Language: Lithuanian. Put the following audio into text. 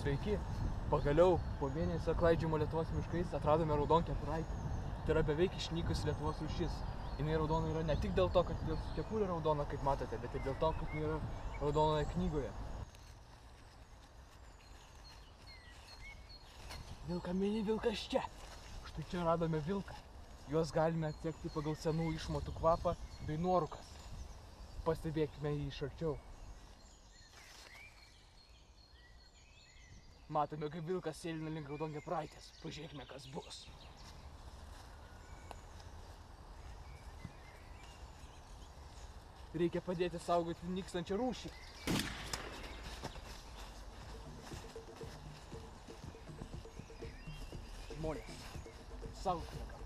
Sveiki! Pagaliau po mėnesio klaidžiamo Lietuvos miškais atradome raudonkepuraitę. Tai yra beveik išnykusi Lietuvos rūšis. Jinai raudona yra ne tik dėl to, kad kepurė raudona, kaip matote, bet ir dėl to, kad jinai yra raudonoje knygoje. Vilką mini vilkas čia. Štai čia radome vilką. Juos galime atsekti pagal senų išmatų kvapą bei nuorūkas. Pastebėkime jį iš arčiau. Matome, kaip vilkas sėlina link raudonkepuraitės. Pažiūrėkime, kas bus. Reikia padėti saugoti nykstančią rūšį. Žmonės, saugokime.